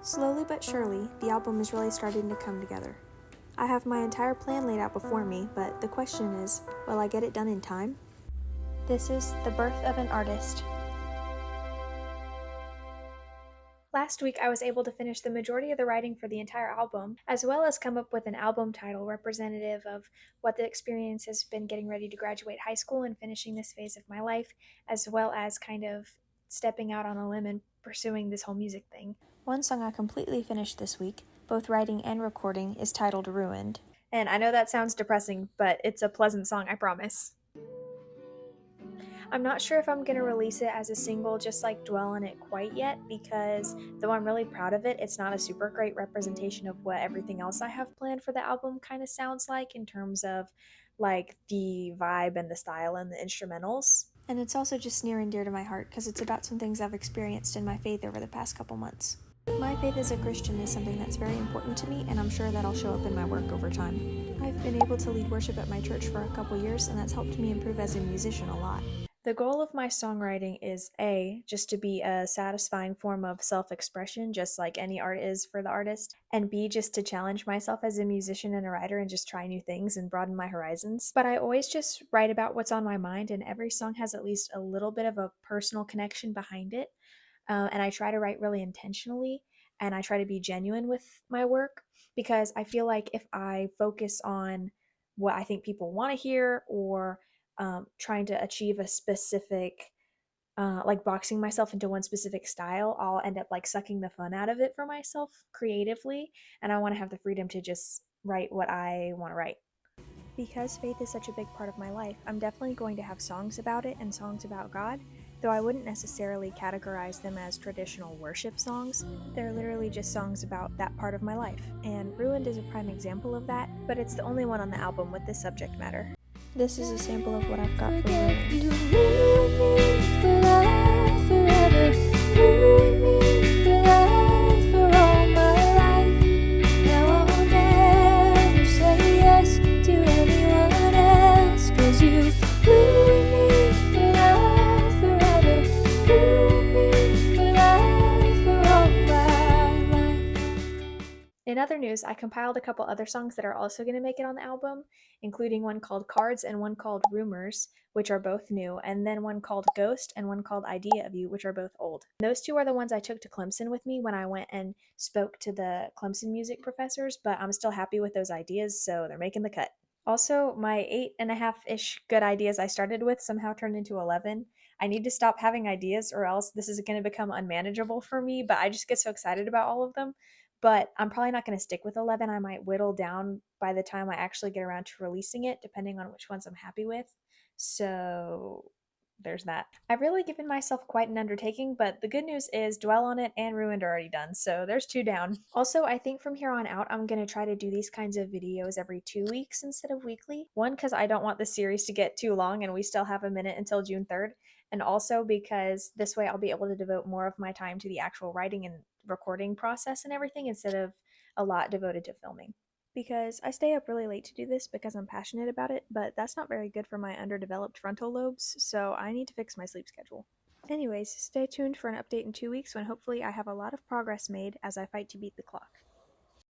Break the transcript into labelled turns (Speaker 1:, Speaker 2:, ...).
Speaker 1: Slowly but surely, the album is really starting to come together. I have my entire plan laid out before me, but the question is, will I get it done in time? This is The Birth of an Artist. Last week, I was able to finish the majority of the writing for the entire album, as well as come up with an album title representative of what the experience has been getting ready to graduate high school and finishing this phase of my life, as well as kind of stepping out on a limb and pursuing this whole music thing. One song I completely finished this week, both writing and recording, is titled Ruined. And I know that sounds depressing, but it's a pleasant song, I promise. I'm not sure if I'm going to release it as a single just like Dwell on It quite yet, because though I'm really proud of it, it's not a super great representation of what everything else I have planned for the album kind of sounds like in terms of like the vibe and the style and the instrumentals. And it's also just near and dear to my heart because it's about some things I've experienced in my faith over the past couple months. My faith as a Christian is something that's very important to me, and I'm sure that'll show up in my work over time. I've been able to lead worship at my church for a couple years, and that's helped me improve as a musician a lot. The goal of my songwriting is A, just to be a satisfying form of self-expression, just like any art is for the artist, and B, just to challenge myself as a musician and a writer and just try new things and broaden my horizons. But I always just write about what's on my mind, and every song has at least a little bit of a personal connection behind it. And I try to write really intentionally, and I try to be genuine with my work, because I feel like if I focus on what I think people want to hear, or trying to achieve a specific, like boxing myself into one specific style, I'll end up like sucking the fun out of it for myself creatively. And I want to have the freedom to just write what I want to write. Because faith is such a big part of my life, I'm definitely going to have songs about it and songs about God, though I wouldn't necessarily categorize them as traditional worship songs. They're literally just songs about that part of my life, and Ruined is a prime example of that, but it's the only one on the album with this subject matter. This is a sample of what I've got for Ruined.
Speaker 2: You ruin me for life forever. Ruin me for life for all my life. Now I will never say yes to anyone else, 'cause you ruin me for life forever. Ruin me for life for all my life.
Speaker 1: In other news, I compiled a couple other songs that are also going to make it on the album, including one called Cards and one called Rumors, which are both new, and then one called Ghost and one called Idea of You, which are both old. Those two are the ones I took to Clemson with me when I went and spoke to the Clemson music professors, but I'm still happy with those ideas, so they're making the cut. Also, my 8.5-ish good ideas I started with somehow turned into 11. I need to stop having ideas, or else this is going to become unmanageable for me, but I just get so excited about all of them. But I'm probably not going to stick with 11. I might whittle down by the time I actually get around to releasing it, depending on which ones I'm happy with. So there's that. I've really given myself quite an undertaking, but the good news is Dwell on It and Ruined are already done, so there's 2 down. Also, I think from here on out, I'm going to try to do these kinds of videos every 2 weeks instead of weekly. One, because I don't want the series to get too long and we still have a minute until June 3rd. And also because this way I'll be able to devote more of my time to the actual writing and recording process and everything instead of a lot devoted to filming. Because I stay up really late to do this because I'm passionate about it, but that's not very good for my underdeveloped frontal lobes, so I need to fix my sleep schedule. Anyways, stay tuned for an update in 2 weeks when hopefully I have a lot of progress made as I fight to beat the clock.